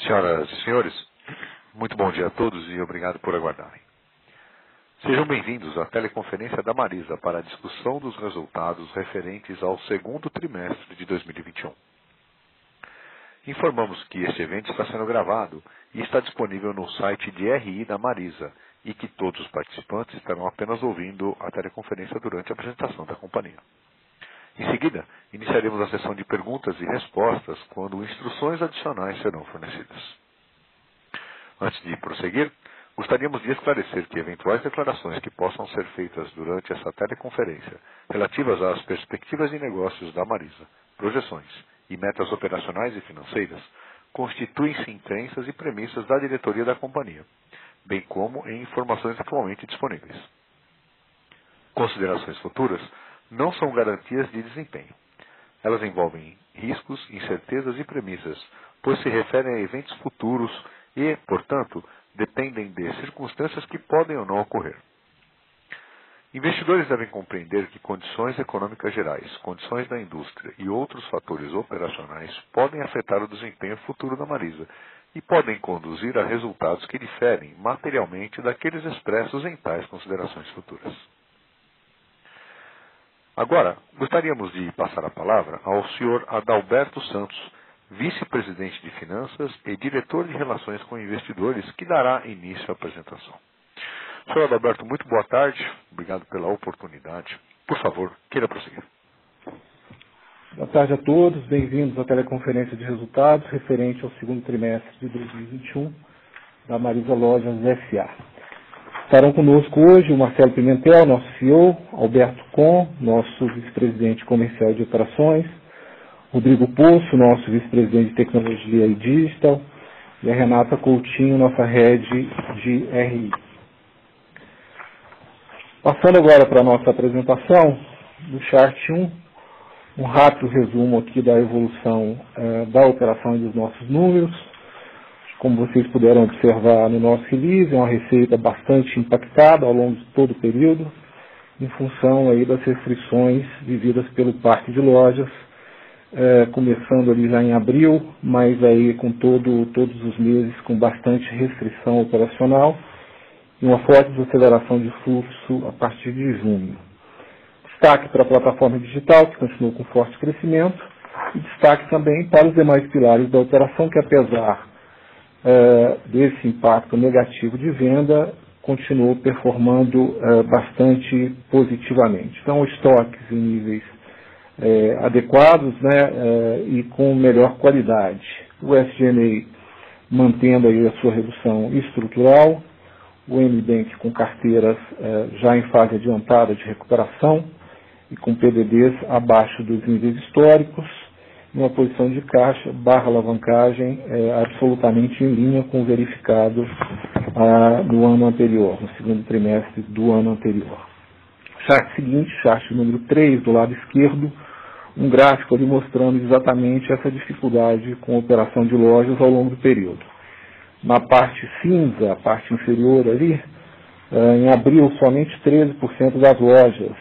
Senhoras e senhores, muito bom dia a todos e obrigado por aguardarem. Sejam bem-vindos à teleconferência da Marisa para a discussão dos resultados referentes ao segundo trimestre de 2021. Informamos que este evento está sendo gravado e está disponível no site de RI da Marisa e que todos os participantes estarão apenas ouvindo a teleconferência durante a apresentação da companhia. Em seguida, iniciaremos a sessão de perguntas e respostas quando instruções adicionais serão fornecidas. Antes de prosseguir, gostaríamos de esclarecer que eventuais declarações que possam ser feitas durante essa teleconferência relativas às perspectivas de negócios da Marisa, projeções e metas operacionais e financeiras constituem-se em crenças e premissas da diretoria da companhia, bem como em informações atualmente disponíveis. Considerações futuras não são garantias de desempenho. Elas envolvem riscos, incertezas e premissas, pois se referem a eventos futuros e, portanto, dependem de circunstâncias que podem ou não ocorrer. Investidores devem compreender que condições econômicas gerais, condições da indústria e outros fatores operacionais podem afetar o desempenho futuro da Marisa e podem conduzir a resultados que diferem materialmente daqueles expressos em tais considerações futuras. Agora, gostaríamos de passar a palavra ao Sr. Adalberto Santos, vice-presidente de Finanças e diretor de Relações com Investidores, que dará início à apresentação. Sr. Adalberto, muito boa tarde. Obrigado pela oportunidade. Por favor, queira prosseguir. Boa tarde a todos. Bem-vindos à teleconferência de resultados referente ao segundo trimestre de 2021 da Marisa Lojas S.A. Estarão conosco hoje o Marcelo Pimentel, nosso CEO, Alberto Com, nosso vice-presidente comercial de operações, Rodrigo Poço, nosso vice-presidente de tecnologia e digital, e a Renata Coutinho, nossa head de RI. Passando agora para a nossa apresentação, no chart 1, um rápido resumo aqui da evolução da operação e dos nossos números. Como vocês puderam observar no nosso release, é uma receita bastante impactada ao longo de todo o período, em função aí das restrições vividas pelo parque de lojas, começando ali já em abril, mas aí com todos os meses com bastante restrição operacional e uma forte desaceleração de fluxo a partir de junho. Destaque para a plataforma digital, que continuou com forte crescimento, e destaque também para os demais pilares da operação, que apesar desse impacto negativo de venda, continuou performando bastante positivamente. Então, estoques em níveis adequados, né, e com melhor qualidade. O SG&A mantendo aí a sua redução estrutural, o MBank com carteiras já em fase adiantada de recuperação e com PDDs abaixo dos níveis históricos, uma posição de caixa / alavancagem absolutamente em linha com o verificado no ano anterior, no segundo trimestre do ano anterior. Chart seguinte, chart número 3, do lado esquerdo, um gráfico ali mostrando exatamente essa dificuldade com a operação de lojas ao longo do período. Na parte cinza, a parte inferior ali, em abril somente 13% das lojas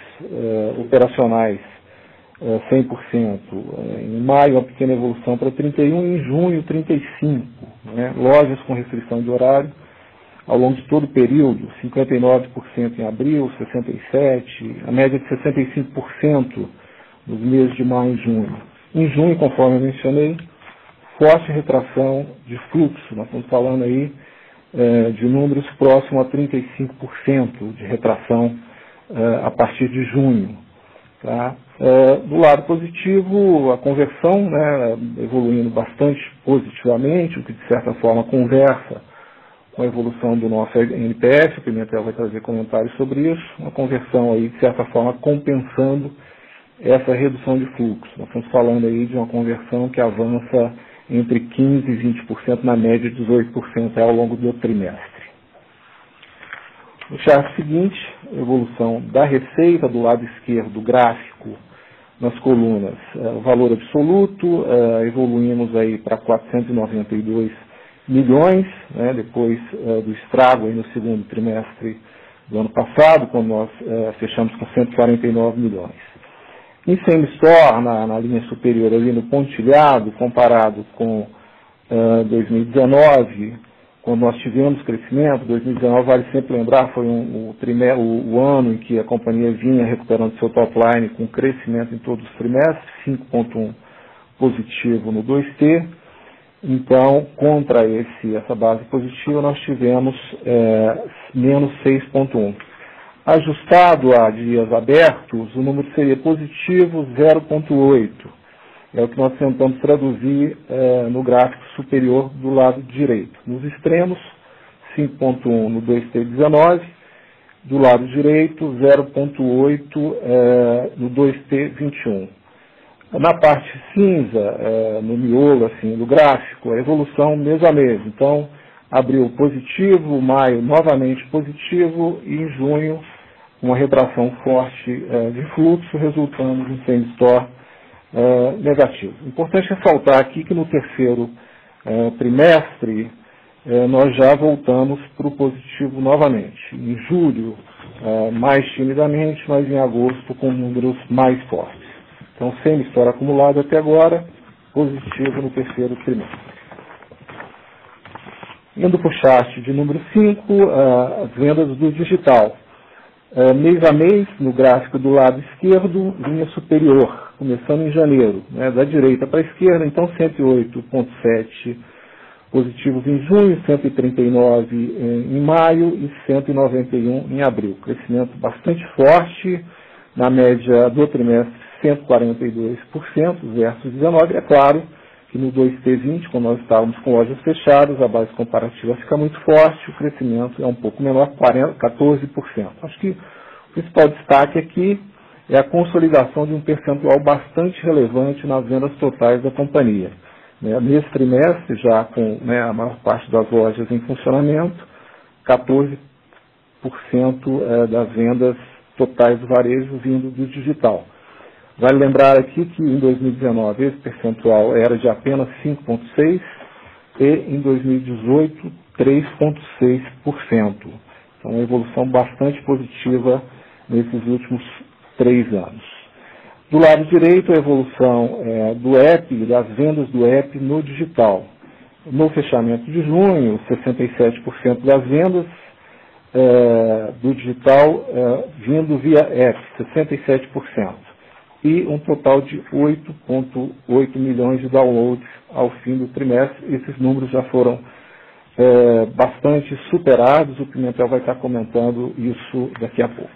operacionais 100%. Em maio, uma pequena evolução para 31%, em junho, 35%. Né? Lojas com restrição de horário, ao longo de todo o período, 59% em abril, 67%, a média de 65% nos meses de maio e junho. Em junho, conforme eu mencionei, forte retração de fluxo. Nós estamos falando aí de números próximos a 35% de retração a partir de junho. Tá? Do lado positivo, a conversão, né, evoluindo bastante positivamente, o que de certa forma conversa com a evolução do nosso NPS, o Pimentel vai trazer comentários sobre isso, uma conversão aí de certa forma compensando essa redução de fluxo. Nós estamos falando aí de uma conversão que avança entre 15% e 20%, na média de 18% ao longo do trimestre. No chart seguinte, evolução da receita, do lado esquerdo do gráfico, nas colunas, o valor absoluto, evoluímos aí para 492 milhões, né, depois do estrago aí no segundo trimestre do ano passado, quando nós fechamos com 149 milhões. Em same-store, na linha superior ali no pontilhado, comparado com 2019, quando nós tivemos crescimento, 2019 vale sempre lembrar, foi o ano em que a companhia vinha recuperando seu top line com crescimento em todos os trimestres, 5,1 positivo no 2T. Então, contra essa base positiva, nós tivemos menos 6,1. Ajustado a dias abertos, o número seria positivo 0,8. É o que nós tentamos traduzir no gráfico superior do lado direito. Nos extremos, 5,1 no 2T19, do lado direito, 0,8 no 2T21. Na parte cinza, no miolo assim, do gráfico, a evolução mês a mês. Então, abril positivo, maio novamente positivo e em junho uma retração forte de fluxo, resultando em um same store negativo. Importante ressaltar aqui que no terceiro trimestre nós já voltamos para o positivo novamente. Em julho, mais timidamente, mas em agosto com números mais fortes. Então, same store acumulado até agora, positivo no terceiro trimestre. Indo para o chart de número 5, as vendas do digital. Mês a mês, no gráfico do lado esquerdo, linha superior, começando em janeiro, da direita para a esquerda, então 108,7 positivos em junho, 139 em maio e 191 em abril. Crescimento bastante forte, na média do trimestre 142% versus 19%. É claro que no 2T20, quando nós estávamos com lojas fechadas, a base comparativa fica muito forte, o crescimento é um pouco menor, 14%. Acho que o principal destaque aqui é a consolidação de um percentual bastante relevante nas vendas totais da companhia. Nesse trimestre, já com a maior parte das lojas em funcionamento, 14% das vendas totais do varejo vindo do digital. Vale lembrar aqui que em 2019 esse percentual era de apenas 5,6% e em 2018 3,6%. Então, uma evolução bastante positiva nesses últimos 3 anos. Do lado direito, a evolução do app, das vendas do app no digital. No fechamento de junho, 67% das vendas do digital vindo via app, 67%. E um total de 8,8 milhões de downloads ao fim do trimestre. Esses números já foram bastante superados, o Pimentel vai estar comentando isso daqui a pouco.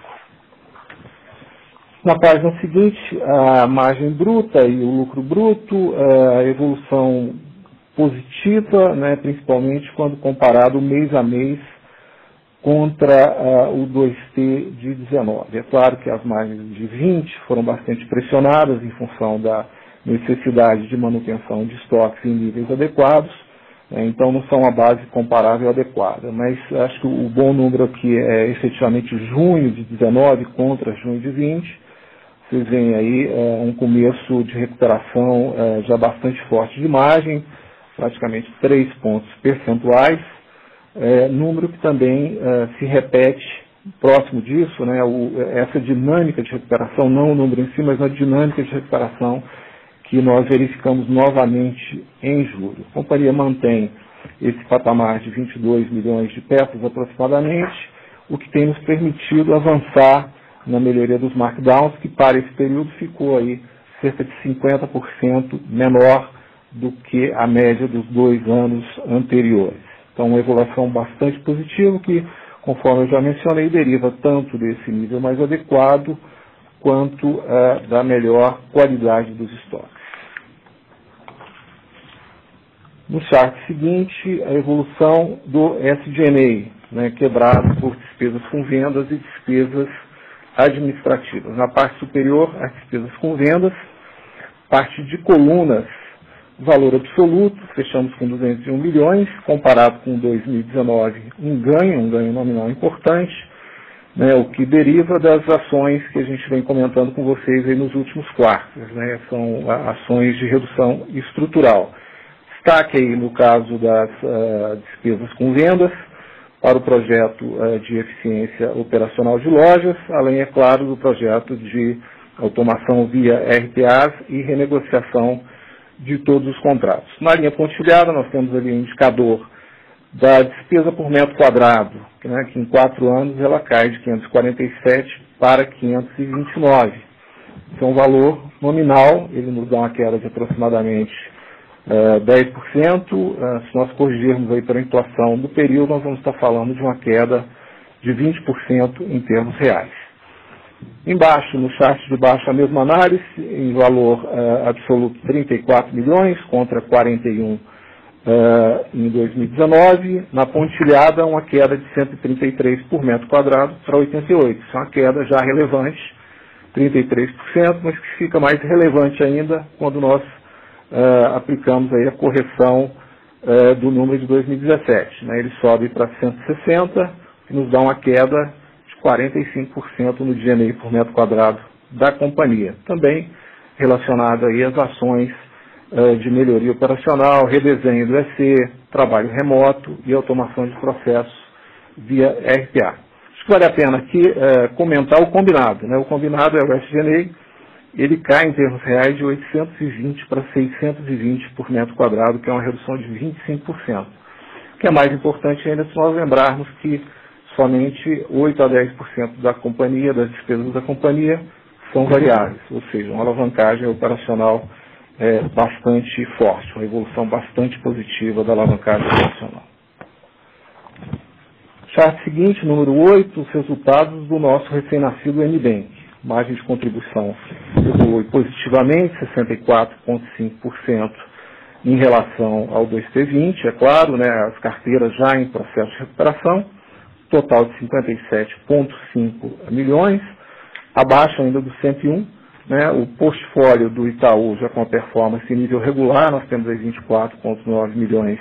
Na página seguinte, a margem bruta e o lucro bruto, a evolução positiva, principalmente quando comparado mês a mês contra o 2T de 19. É claro que as margens de 20 foram bastante pressionadas em função da necessidade de manutenção de estoques em níveis adequados, então não são uma base comparável adequada, mas acho que o bom número aqui é efetivamente junho de 19 contra junho de 20. Vocês veem aí um começo de recuperação já bastante forte de margem, praticamente 3 pontos percentuais. Número que também se repete próximo disso, essa dinâmica de recuperação, não o número em si, mas a dinâmica de recuperação que nós verificamos novamente em julho. A companhia mantém esse patamar de 22 milhões de peças aproximadamente, o que tem nos permitido avançar na melhoria dos markdowns, que para esse período ficou aí cerca de 50% menor do que a média dos 2 anos anteriores. Então, uma evolução bastante positiva que, conforme eu já mencionei, deriva tanto desse nível mais adequado quanto da melhor qualidade dos estoques. No chart seguinte, a evolução do SG&A, quebrado por despesas com vendas e despesas administrativas. Na parte superior, as despesas com vendas, parte de colunas, valor absoluto, fechamos com 201 milhões, comparado com 2019, um ganho nominal importante, o que deriva das ações que a gente vem comentando com vocês aí nos últimos quartos, são ações de redução estrutural. Destaque aí no caso das despesas com vendas, para o projeto de eficiência operacional de lojas, além, é claro, do projeto de automação via RPAs e renegociação de todos os contratos. Na linha pontilhada, nós temos ali um indicador da despesa por metro quadrado, né, que em 4 anos ela cai de 547 para 529. Isso é um valor nominal, ele nos dá uma queda de aproximadamente 10%. Se nós corrigirmos aí pela inflação do período, nós vamos estar falando de uma queda de 20% em termos reais. Embaixo, no chart de baixo, a mesma análise, em valor absoluto 34 milhões contra 41 em 2019. Na pontilhada, uma queda de 133 por metro quadrado para 88. Isso é uma queda já relevante, 33%, mas que fica mais relevante ainda quando nós aplicamos aí a correção do número de 2017. Né? Ele sobe para 160, que nos dá uma queda 45% no GNI por metro quadrado da companhia. Também relacionado aí às ações de melhoria operacional, redesenho do EC, trabalho remoto e automação de processos via RPA. Acho que vale a pena aqui comentar o combinado. Né? O combinado é o SG&A, ele cai em termos reais de 820 para 620 por metro quadrado, que é uma redução de 25%. O que é mais importante ainda se nós lembrarmos que somente 8 a 10% da companhia, das despesas da companhia, são variáveis, ou seja, uma alavancagem operacional bastante forte, uma evolução bastante positiva da alavancagem operacional. Chart seguinte, número 8, os resultados do nosso recém-nascido NBank. Margem de contribuição evolui positivamente, 64,5% em relação ao 2T20, é claro, né, as carteiras já em processo de recuperação, total de 57,5 milhões, abaixo ainda do 101, né, o portfólio do Itaú já com a performance em nível regular, nós temos aí 24,9 milhões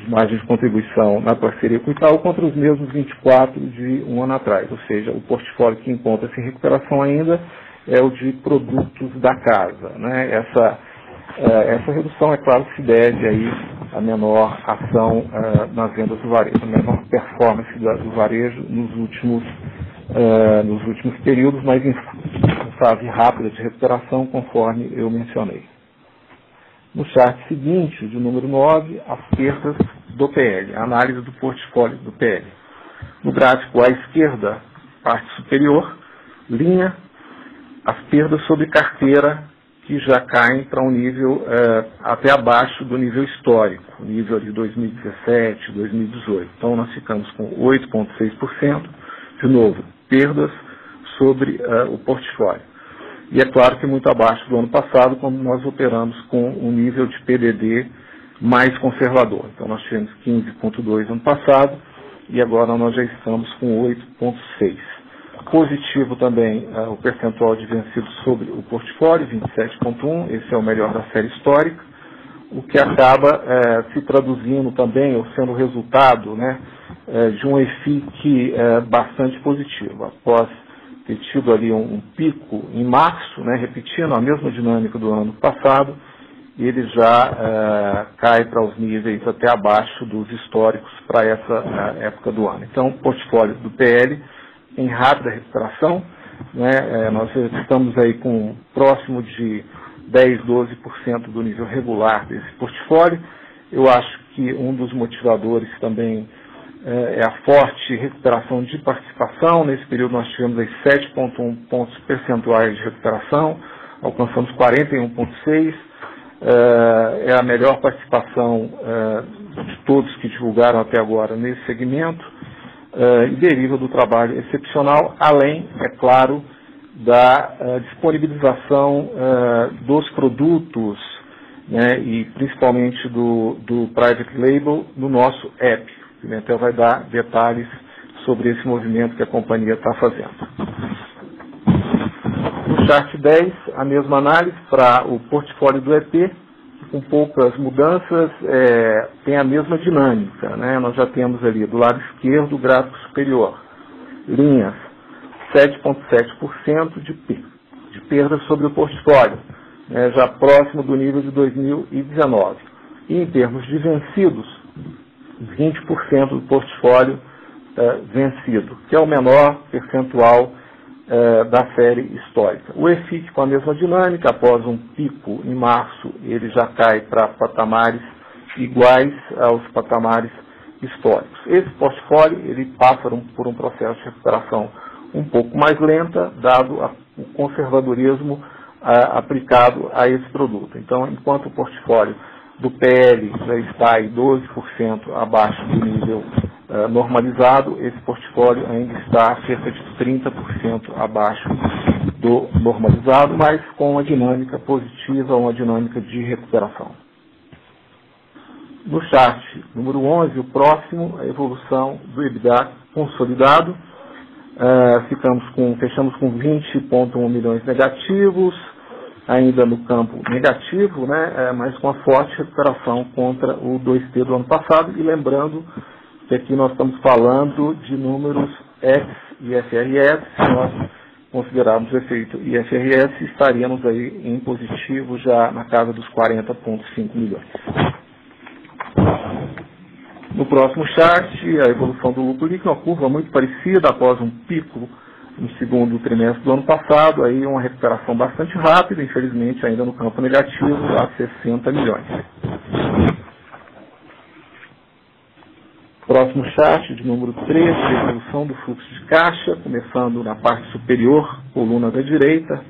de margem de contribuição na parceria com o Itaú, contra os mesmos 24 de um ano atrás, ou seja, o portfólio que encontra-se em recuperação ainda é o de produtos da casa. Né? Essa redução, é claro, se deve aí à menor ação nas vendas do varejo, a menor performance do varejo nos últimos períodos, mas em fase rápida de recuperação, conforme eu mencionei. No chart seguinte, de número 9, as perdas do PL, a análise do portfólio do PL. No gráfico à esquerda, parte superior, linha, as perdas sobre carteira que já caem para um nível até abaixo do nível histórico, o nível de 2017, 2018. Então, nós ficamos com 8,6%, de novo, perdas sobre o portfólio. E é claro que muito abaixo do ano passado, quando nós operamos com um nível de PDD mais conservador. Então, nós tivemos 15,2% ano passado e agora nós já estamos com 8,6%. Positivo também o percentual de vencidos sobre o portfólio, 27,1%, esse é o melhor da série histórica, o que acaba se traduzindo também, ou sendo resultado, né, de um EFIC bastante positivo. Após ter tido ali um pico em março, né, repetindo a mesma dinâmica do ano passado, ele já cai para os níveis até abaixo dos históricos para essa época do ano. Então, o portfólio do PL em rápida recuperação, né, nós estamos aí com próximo de 10, 12% do nível regular desse portfólio. Eu acho que um dos motivadores também é a forte recuperação de participação. Nesse período nós tivemos aí 7,1 pontos percentuais de recuperação, alcançamos 41,6%, é a melhor participação de todos que divulgaram até agora nesse segmento, e deriva do trabalho excepcional, além, é claro, da disponibilização dos produtos, né, e principalmente do Private Label no nosso app. O Pimentel vai dar detalhes sobre esse movimento que a companhia está fazendo. No chart 10, a mesma análise para o portfólio do EP, com poucas mudanças, tem a mesma dinâmica. Né? Nós já temos ali do lado esquerdo o gráfico superior, linhas, 7,7% de perda sobre o portfólio, né? Já próximo do nível de 2019. E em termos de vencidos, 20% do portfólio vencido, que é o menor percentual da série histórica. O EFIC, com a mesma dinâmica, após um pico em março, ele já cai para patamares iguais aos patamares históricos. Esse portfólio ele passa por um processo de recuperação um pouco mais lenta, dado o conservadorismo aplicado a esse produto. Então, enquanto o portfólio do PL já está em 12% abaixo do nível normalizado, esse portfólio ainda está cerca de 30% abaixo do normalizado, mas com uma dinâmica positiva, uma dinâmica de recuperação. No chart número 11, o próximo, a evolução do EBITDA consolidado. Fechamos com 20,1 milhões negativos, ainda no campo negativo, né, mas com a forte recuperação contra o 2T do ano passado. E lembrando que aqui nós estamos falando de números ex-IFRS. Se nós considerarmos o efeito IFRS, estaríamos aí em positivo já na casa dos 40,5 milhões. No próximo chart, a evolução do lucro líquido, uma curva muito parecida após um pico no segundo trimestre do ano passado, aí uma recuperação bastante rápida, infelizmente ainda no campo negativo, a 60 milhões. Próximo chart, de número 13, a evolução do fluxo de caixa, começando na parte superior, coluna da direita,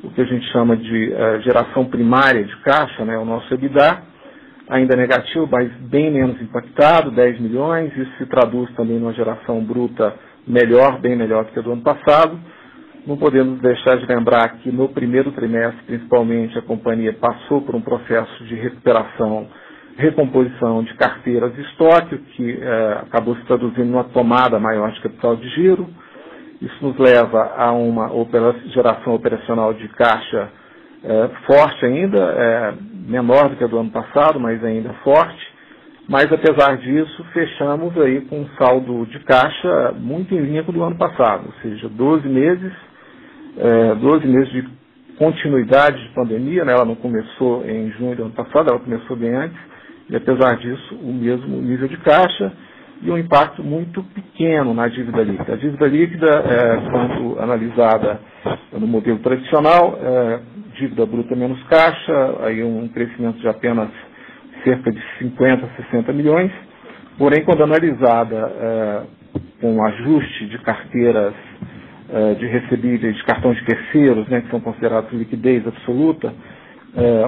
o que a gente chama de geração primária de caixa, né, o nosso EBITDA, ainda negativo, mas bem menos impactado, 10 milhões, isso se traduz também numa geração bruta melhor, bem melhor do que a do ano passado. Não podemos deixar de lembrar que no primeiro trimestre, principalmente, a companhia passou por um processo de recuperação, recomposição de carteiras de estoque, que acabou se traduzindo numa tomada maior de capital de giro. Isso nos leva a uma geração operacional de caixa forte ainda, menor do que a do ano passado, mas ainda forte. Mas, apesar disso, fechamos aí com um saldo de caixa muito em linha com o do ano passado, ou seja, 12 meses de continuidade de pandemia, né? Ela não começou em junho do ano passado, ela começou bem antes, e apesar disso, o mesmo nível de caixa e um impacto muito pequeno na dívida líquida. A dívida líquida, quando analisada no modelo tradicional, dívida bruta menos caixa, aí um crescimento de apenas cerca de 50, 60 milhões, porém, quando analisada com ajuste de carteiras de recebíveis de cartão de terceiros, né, que são considerados liquidez absoluta,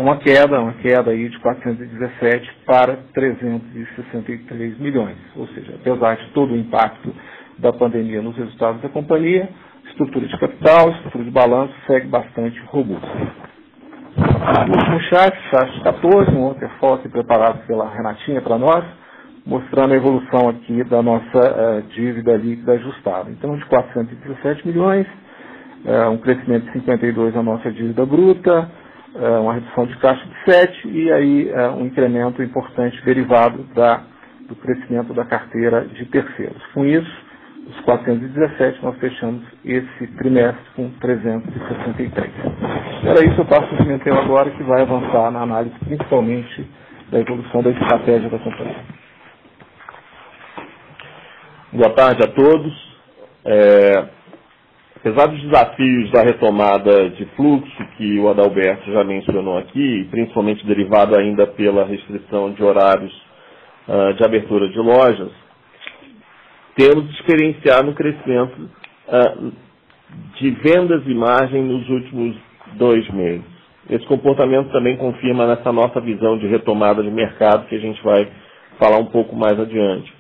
uma queda aí de 417 para 363 milhões. Ou seja, apesar de todo o impacto da pandemia nos resultados da companhia, estrutura de capital, estrutura de balanço segue bastante robusta. O último chart 14, um waterfall preparado pela Renatinha para nós, mostrando a evolução aqui da nossa dívida líquida ajustada. Então, de 417 milhões, um crescimento de 52 na nossa dívida bruta, uma redução de caixa de 7 e aí um incremento importante derivado do crescimento da carteira de terceiros. Com isso, os 417, nós fechamos esse trimestre com 363. Era isso, eu passo o Pimentel agora, que vai avançar na análise principalmente da evolução da estratégia da companhia. Boa tarde a todos. Apesar dos desafios da retomada de fluxo, que o Adalberto já mencionou aqui, principalmente derivado ainda pela restrição de horários de abertura de lojas, temos experienciado um crescimento de vendas e margem nos últimos 2 meses. Esse comportamento também confirma nessa nossa visão de retomada de mercado, que a gente vai falar um pouco mais adiante.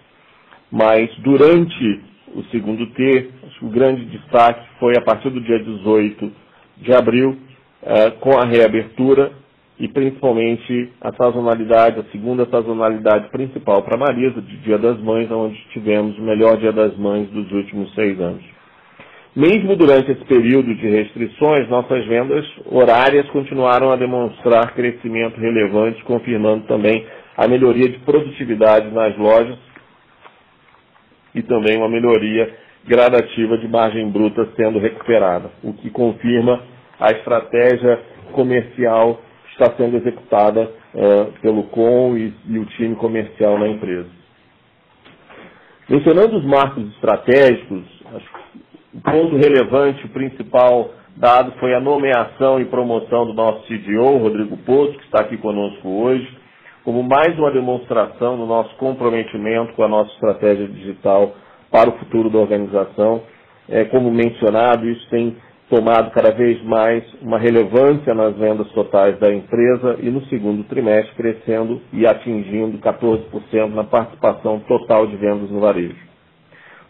Mas durante o segundo T, acho que o grande destaque foi a partir do dia 18 de abril, com a reabertura e principalmente a sazonalidade, a segunda sazonalidade principal para a Marisa, de Dia das Mães, onde tivemos o melhor Dia das Mães dos últimos 6 anos. Mesmo durante esse período de restrições, nossas vendas horárias continuaram a demonstrar crescimento relevante, confirmando também a melhoria de produtividade nas lojas e também uma melhoria gradativa de margem bruta sendo recuperada, o que confirma a estratégia comercial que está sendo executada pelo COM e o time comercial na empresa. Mencionando os marcos estratégicos, O ponto relevante, o principal dado, foi a nomeação e promoção do nosso CDO, Rodrigo Poço, que está aqui conosco hoje, como mais uma demonstração do nosso comprometimento com a nossa estratégia digital para o futuro da organização. Como mencionado, isso tem tomado cada vez mais uma relevância nas vendas totais da empresa e no segundo trimestre crescendo e atingindo 14% na participação total de vendas no varejo.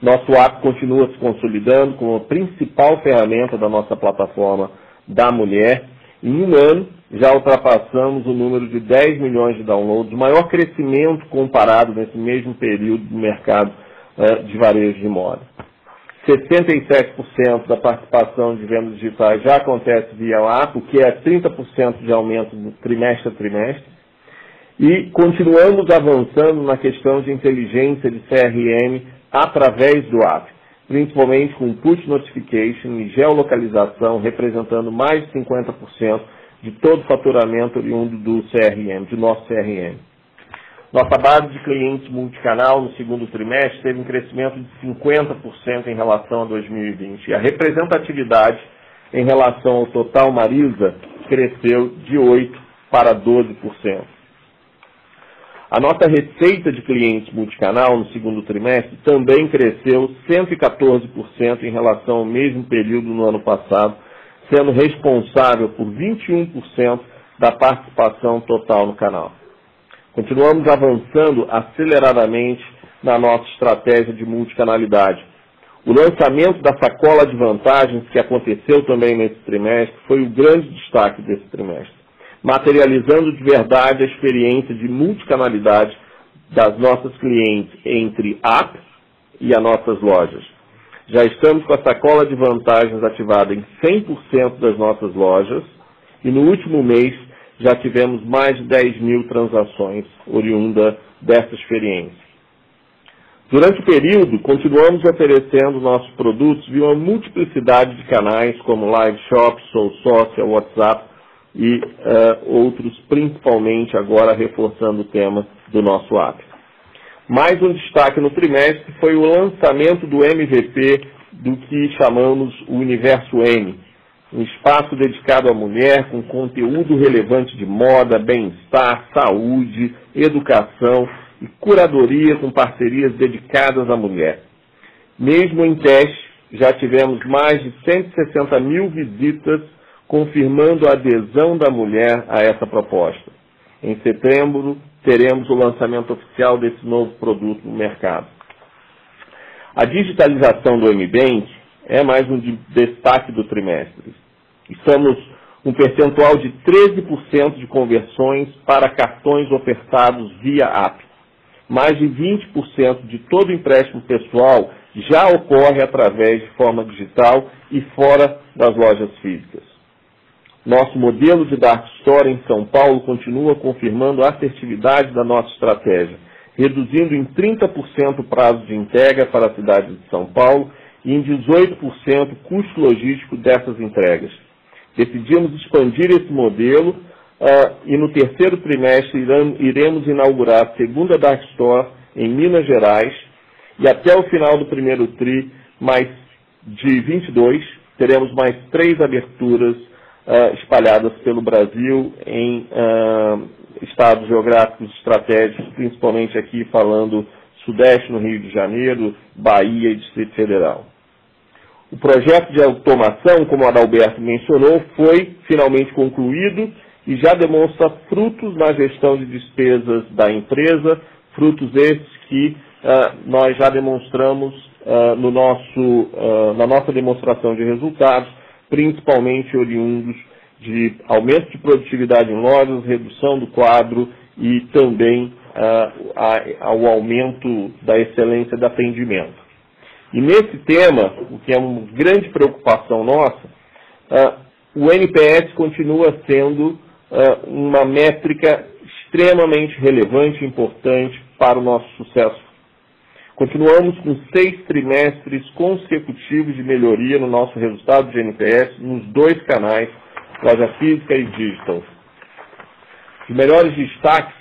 Nosso app continua se consolidando como a principal ferramenta da nossa plataforma da mulher. Em um ano, já ultrapassamos o número de 10 milhões de downloads, o maior crescimento comparado nesse mesmo período do mercado de varejo de moda. 67% da participação de vendas digitais já acontece via app, o que é 30% de aumento do trimestre a trimestre. E continuamos avançando na questão de inteligência de CRM através do app, principalmente com push notification e geolocalização, representando mais de 50% de todo o faturamento oriundo do CRM, do nosso CRM. Nossa base de clientes multicanal no segundo trimestre teve um crescimento de 50% em relação a 2020. E a representatividade em relação ao total Marisa cresceu de 8% para 12%. A nossa receita de clientes multicanal no segundo trimestre também cresceu 114% em relação ao mesmo período no ano passado, sendo responsável por 21% da participação total no canal. Continuamos avançando aceleradamente na nossa estratégia de multicanalidade. O lançamento da sacola de vantagens, que aconteceu também nesse trimestre, foi o grande destaque desse trimestre, materializando de verdade a experiência de multicanalidade das nossas clientes entre app e as nossas lojas. Já estamos com a sacola de vantagens ativada em 100% das nossas lojas e no último mês já tivemos mais de 10 mil transações oriunda dessa experiência. Durante o período, continuamos oferecendo nossos produtos via uma multiplicidade de canais como Live Shop, Sou Sócia, WhatsApp e outros, principalmente agora reforçando o tema do nosso app. Mais um destaque no trimestre foi o lançamento do MVP do que chamamos o Universo M, um espaço dedicado à mulher com conteúdo relevante de moda, bem-estar, saúde, educação e curadoria com parcerias dedicadas à mulher. Mesmo em teste, já tivemos mais de 160 mil visitas, confirmando a adesão da mulher a essa proposta. Em setembro, teremos o lançamento oficial desse novo produto no mercado. A digitalização do MBank é mais um destaque do trimestre. Estamos um percentual de 13% de conversões para cartões ofertados via app. Mais de 20% de todo empréstimo pessoal já ocorre através de forma digital e fora das lojas físicas. Nosso modelo de Dark Store em São Paulo continua confirmando a assertividade da nossa estratégia, reduzindo em 30% o prazo de entrega para a cidade de São Paulo e em 18% o custo logístico dessas entregas. Decidimos expandir esse modelo e no terceiro trimestre iremos inaugurar a segunda Dark Store em Minas Gerais e até o final do primeiro tri, mais de 22, teremos mais 3 aberturas espalhadas pelo Brasil em estados geográficos estratégicos, principalmente aqui falando Sudeste no Rio de Janeiro, Bahia e Distrito Federal. O projeto de automação, como o Adalberto mencionou, foi finalmente concluído e já demonstra frutos na gestão de despesas da empresa, frutos esses que nós já demonstramos na nossa demonstração de resultados, principalmente oriundos de aumento de produtividade em lojas, redução do quadro e também ao aumento da excelência do atendimento. E nesse tema, o que é uma grande preocupação nossa, o NPS continua sendo uma métrica extremamente relevante e importante para o nosso sucesso. Continuamos com 6 trimestres consecutivos de melhoria no nosso resultado de NPS nos 2 canais, loja física e digital. Os melhores destaques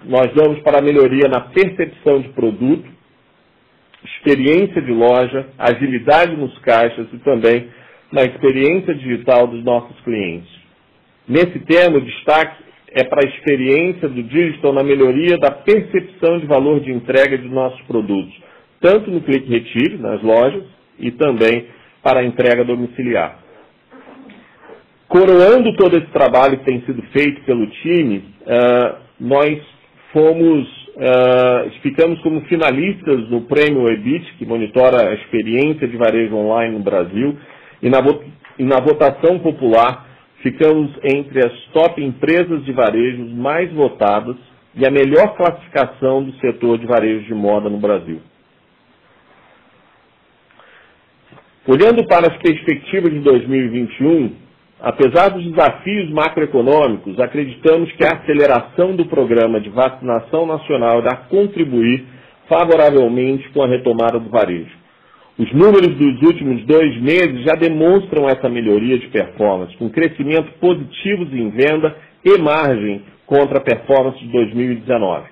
nós damos para a melhoria na percepção de produto, experiência de loja, agilidade nos caixas e também na experiência digital dos nossos clientes. Nesse tema, o destaque é para a experiência do digital na melhoria da percepção de valor de entrega de nossos produtos, tanto no Clique Retire, nas lojas, e também para a entrega domiciliar. Coroando todo esse trabalho que tem sido feito pelo time, nós ficamos como finalistas no Prêmio EBIT, que monitora a experiência de varejo online no Brasil, e na votação popular ficamos entre as top empresas de varejo mais votadas e a melhor classificação do setor de varejo de moda no Brasil. Olhando para as perspectivas de 2021, apesar dos desafios macroeconômicos, acreditamos que a aceleração do programa de vacinação nacional irá contribuir favoravelmente com a retomada do varejo. Os números dos últimos 2 meses já demonstram essa melhoria de performance, com crescimento positivos em venda e margem contra a performance de 2019.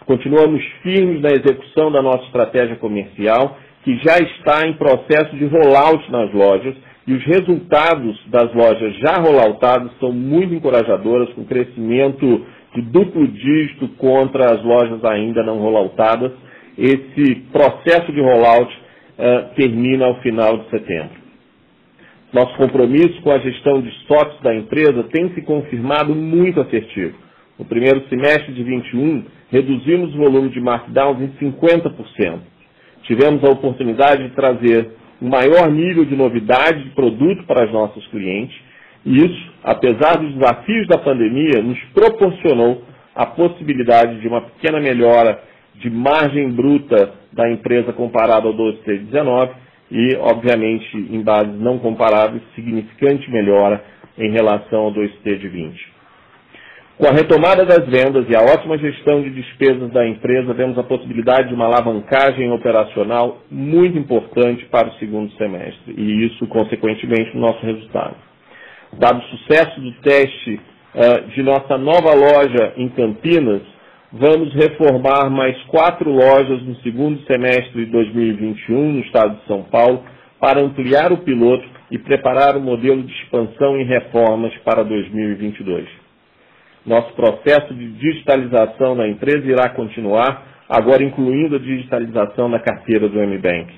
Continuamos firmes na execução da nossa estratégia comercial, que já está em processo de rollout nas lojas, e os resultados das lojas já rolloutadas são muito encorajadores, com crescimento de duplo dígito contra as lojas ainda não rolloutadas. Esse processo de rollout termina ao final de setembro. Nosso compromisso com a gestão de estoques da empresa tem se confirmado muito assertivo. No primeiro semestre de 2021, reduzimos o volume de markdowns em 50%. Tivemos a oportunidade de trazer um maior nível de novidade de produto para os nossos clientes, e isso, apesar dos desafios da pandemia, nos proporcionou a possibilidade de uma pequena melhora de margem bruta da empresa comparada ao 12T de 19 e, obviamente, em bases não comparáveis, significante melhora em relação ao 2T de 20. Com a retomada das vendas e a ótima gestão de despesas da empresa, vemos a possibilidade de uma alavancagem operacional muito importante para o segundo semestre, e isso, consequentemente, no nosso resultado. Dado o sucesso do teste de nossa nova loja em Campinas, vamos reformar mais 4 lojas no segundo semestre de 2021 no estado de São Paulo para ampliar o piloto e preparar o modelo de expansão e reformas para 2022. Nosso processo de digitalização da empresa irá continuar, agora incluindo a digitalização da carteira do MBank.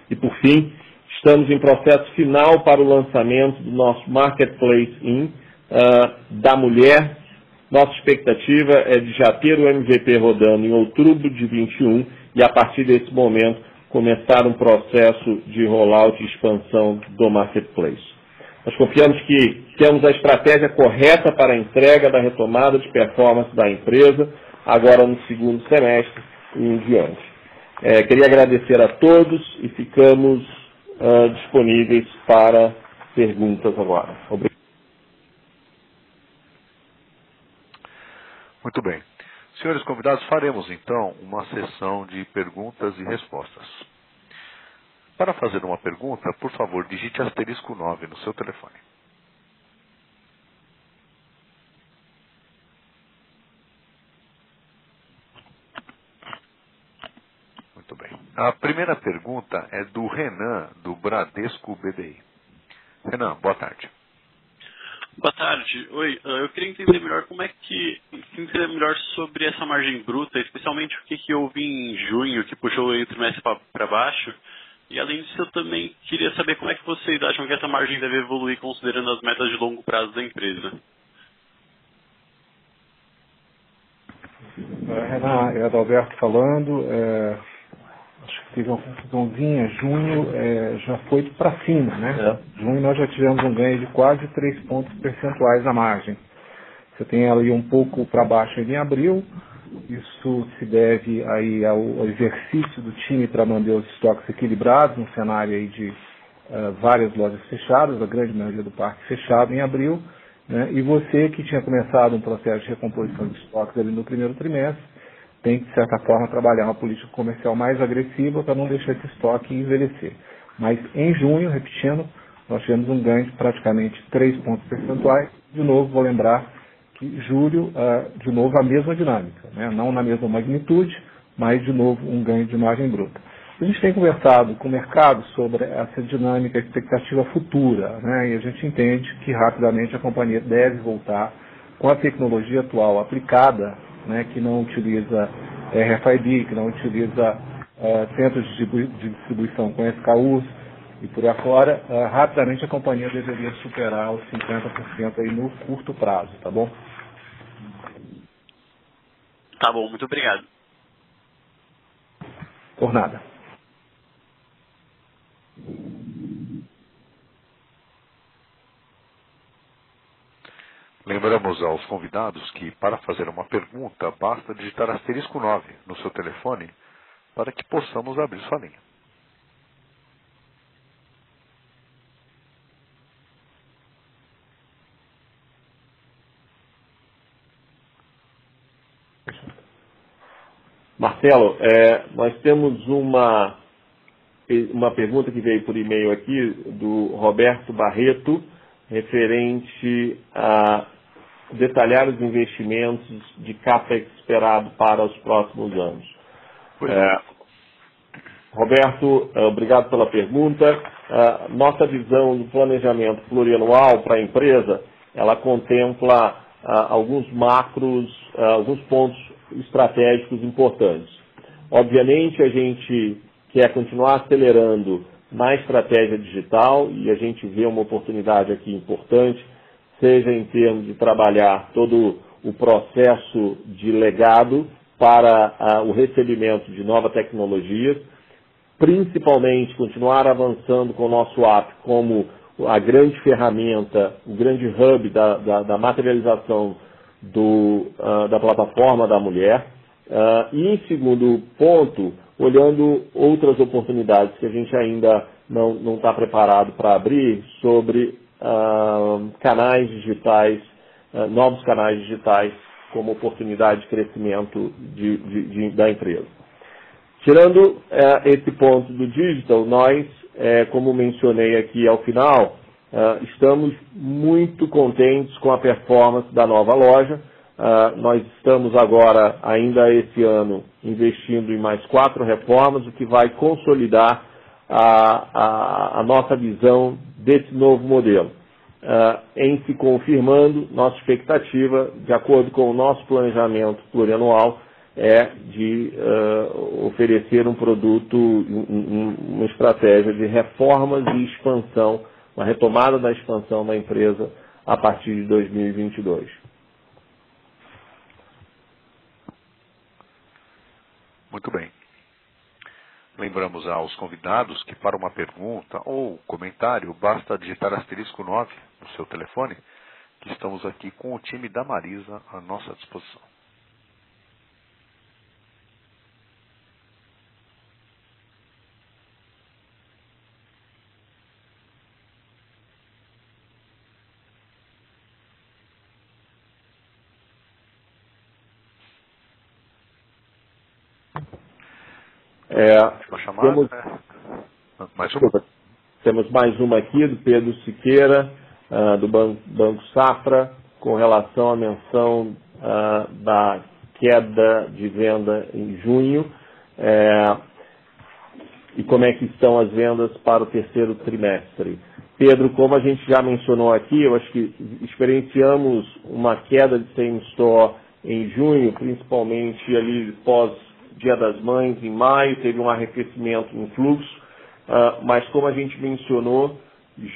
E por fim, estamos em processo final para o lançamento do nosso Marketplace da mulher. Nossa expectativa é de já ter o MVP rodando em outubro de 2021 e, a partir desse momento, começar um processo de rollout e expansão do Marketplace. Nós confiamos que temos a estratégia correta para a entrega da retomada de performance da empresa, agora no segundo semestre e em diante. Queria agradecer a todos e ficamos disponíveis para perguntas agora. Obrigado. Muito bem. Senhores convidados, faremos então uma sessão de perguntas e respostas. Para fazer uma pergunta, por favor, digite asterisco 9 no seu telefone. Muito bem. A primeira pergunta é do Renan, do Bradesco BBI. Renan, boa tarde. Boa tarde. Oi, eu queria entender melhor entender melhor sobre essa margem bruta, especialmente o que houve em junho, que puxou o trimestre para baixo. E além disso, eu também queria saber como é que vocês acham que essa margem deve evoluir considerando as metas de longo prazo da empresa. Renan, é Adalberto falando. Acho que teve uma confusãozinha. Junho já foi para cima, né? Junho nós já tivemos um ganho de quase 3 pontos percentuais na margem. Você tem ali um pouco para baixo em abril. Isso se deve aí ao exercício do time para manter os estoques equilibrados, num cenário aí de várias lojas fechadas, a grande maioria do parque fechado em abril, né? E você que tinha começado um processo de recomposição de estoques ali no primeiro trimestre, tem que, de certa forma, trabalhar uma política comercial mais agressiva para não deixar esse estoque envelhecer. Mas em junho, repetindo, nós tivemos um ganho de praticamente 3 pontos percentuais. De novo, vou lembrar que julho, de novo, a mesma dinâmica, né? Não na mesma magnitude, mas, de novo, um ganho de margem bruta. A gente tem conversado com o mercado sobre essa dinâmica, expectativa futura, né? E a gente entende que rapidamente a companhia deve voltar com a tecnologia atual aplicada, né, que não utiliza RFID, que não utiliza centros de distribuição com SKUs e por aí fora, rapidamente a companhia deveria superar os 50% aí no curto prazo, tá bom? Tá bom, muito obrigado. Por nada. Lembramos aos convidados que, para fazer uma pergunta, basta digitar *9 no seu telefone para que possamos abrir sua linha. Marcelo, nós temos uma pergunta que veio por e-mail aqui do Roberto Barreto, referente a detalhar os investimentos de CAPEX esperado para os próximos anos. Roberto, obrigado pela pergunta. Nossa visão do planejamento plurianual para a empresa, ela contempla alguns macros, alguns pontos estratégicos importantes. Obviamente, a gente quer continuar acelerando na estratégia digital e a gente vê uma oportunidade aqui importante, seja em termos de trabalhar todo o processo de legado para o recebimento de nova tecnologia, principalmente continuar avançando com o nosso app como a grande ferramenta, o grande hub da materialização da plataforma da mulher. E em segundo ponto, olhando outras oportunidades que a gente ainda não está preparado para abrir sobre canais digitais, novos canais digitais como oportunidade de crescimento da empresa. Tirando esse ponto do digital, nós, como mencionei aqui ao final, estamos muito contentes com a performance da nova loja. Nós estamos agora, ainda esse ano, investindo em mais 4 reformas, o que vai consolidar a nossa visão desse novo modelo. Em se confirmando, nossa expectativa, de acordo com o nosso planejamento plurianual, é de oferecer um produto, uma estratégia de reformas e expansão, uma retomada da expansão da empresa a partir de 2022. Muito bem. Lembramos aos convidados que para uma pergunta ou comentário basta digitar *9 no seu telefone, que estamos aqui com o time da Marisa à nossa disposição. Temos mais uma aqui do Pedro Siqueira, do Banco Safra, com relação à menção da queda de venda em junho e como é que estão as vendas para o terceiro trimestre. Pedro, como a gente já mencionou aqui, eu acho que experienciamos uma queda de same-store em junho, principalmente ali pós Dia das Mães, em maio, teve um arrefecimento no fluxo, mas como a gente mencionou,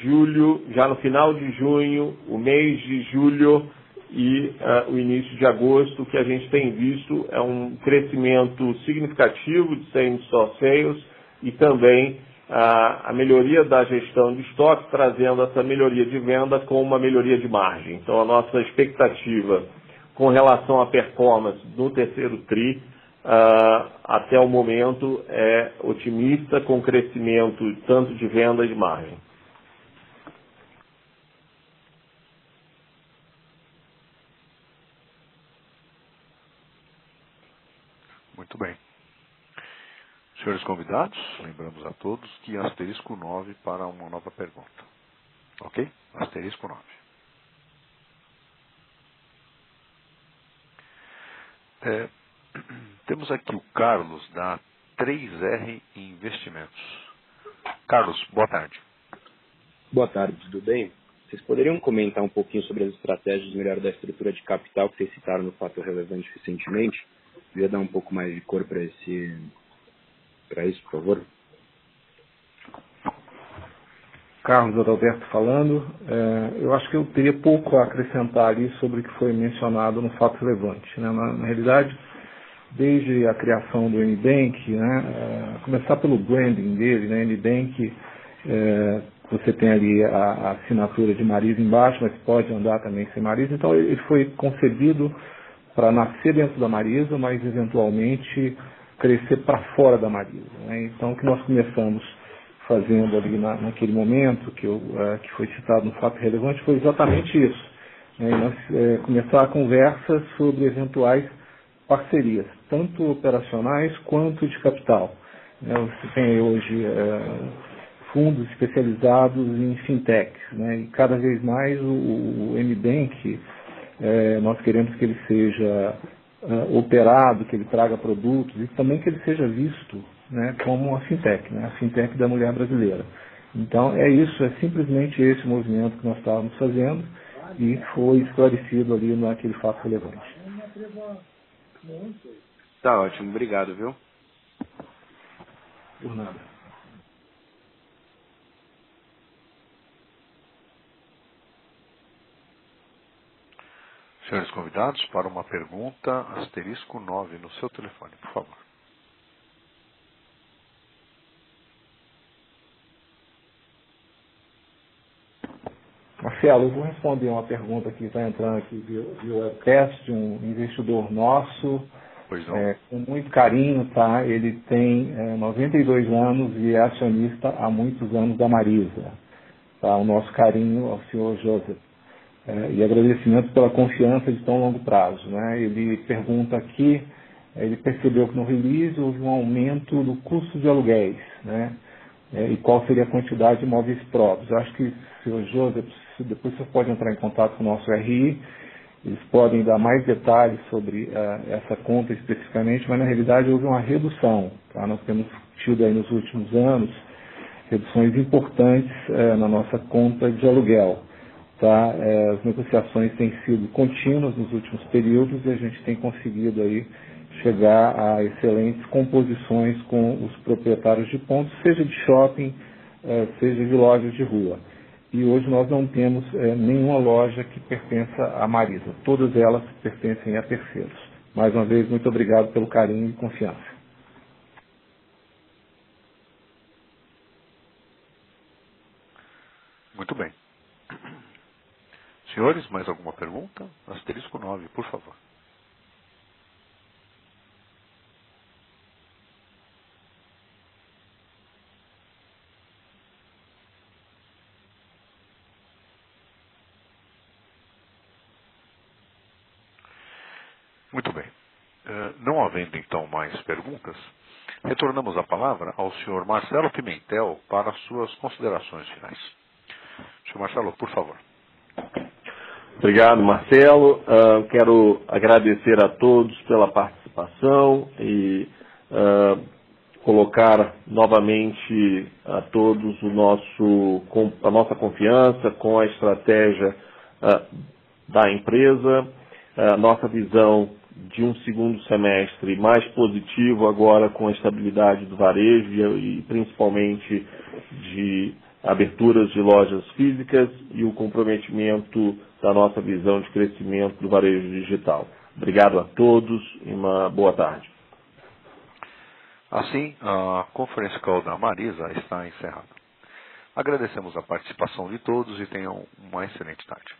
julho, já no final de junho, o mês de julho e o início de agosto, o que a gente tem visto é um crescimento significativo de same-store sales e também a melhoria da gestão de estoque, trazendo essa melhoria de venda com uma melhoria de margem. Então, a nossa expectativa com relação à performance no terceiro TRI, até o momento, é otimista, com crescimento tanto de venda e de margem. Muito bem. Senhores convidados, lembramos a todos que *9 para uma nova pergunta. Ok? *9. Temos aqui o Carlos da 3R Investimentos. Carlos, boa tarde. Boa tarde, tudo bem? Vocês poderiam comentar um pouquinho sobre as estratégias de melhora da estrutura de capital que vocês citaram no Fato Relevante recentemente? Eu ia dar um pouco mais de cor para isso, por favor. Carlos Adalberto falando. Eu acho que eu teria pouco a acrescentar ali sobre o que foi mencionado no Fato Relevante, né? Na realidade, desde a criação do MBank, né, começar pelo branding dele, né, MBank, você tem ali a assinatura de Marisa embaixo, mas pode andar também sem Marisa. Então ele foi concebido para nascer dentro da Marisa, mas eventualmente crescer para fora da Marisa, né? Então o que nós começamos fazendo ali naquele momento que foi citado no Fato Relevante foi exatamente isso, né? Nós começar a conversa sobre eventuais parcerias, tanto operacionais quanto de capital, né? Você tem hoje fundos especializados em fintechs, né? E cada vez mais o MBank, nós queremos que ele seja operado, que ele traga produtos e também que ele seja visto, né, como uma fintech, né, a fintech da mulher brasileira. Então é simplesmente esse movimento que nós estávamos fazendo e foi esclarecido ali naquele Fato Relevante. Tá ótimo, obrigado, viu? Por nada. Senhores convidados, para uma pergunta, *9 no seu telefone, por favor. Marcelo, eu vou responder uma pergunta que está entrando aqui via webcast de um investidor nosso, com muito carinho, tá? Ele tem 92 anos e é acionista há muitos anos da Marisa. Tá? O nosso carinho ao senhor Joseph. E agradecimento pela confiança de tão longo prazo, né? Ele pergunta aqui, ele percebeu que no release houve um aumento do custo de aluguéis, né? E qual seria a quantidade de imóveis próprios. Eu acho que, senhor Joseph, depois você pode entrar em contato com o nosso RI, eles podem dar mais detalhes sobre essa conta especificamente, mas na realidade houve uma redução, tá? Nós temos tido aí nos últimos anos reduções importantes na nossa conta de aluguel. Tá? As negociações têm sido contínuas nos últimos períodos e a gente tem conseguido aí chegar a excelentes composições com os proprietários de pontos, seja de shopping, seja de lojas de rua. E hoje nós não temos nenhuma loja que pertença à Marisa. Todas elas pertencem a terceiros. Mais uma vez, muito obrigado pelo carinho e confiança. Muito bem. Senhores, mais alguma pergunta? *9, por favor. Muito bem. Não havendo então mais perguntas, retornamos a palavra ao senhor Marcelo Pimentel para suas considerações finais. Senhor Marcelo, por favor. Obrigado, Marcelo. Quero agradecer a todos pela participação e colocar novamente a todos a nossa confiança com a estratégia da empresa, a nossa visão de um segundo semestre mais positivo agora com a estabilidade do varejo e principalmente de aberturas de lojas físicas e o comprometimento da nossa visão de crescimento do varejo digital. Obrigado a todos e uma boa tarde. Assim, a Conference Call da Marisa está encerrada. Agradecemos a participação de todos e tenham uma excelente tarde.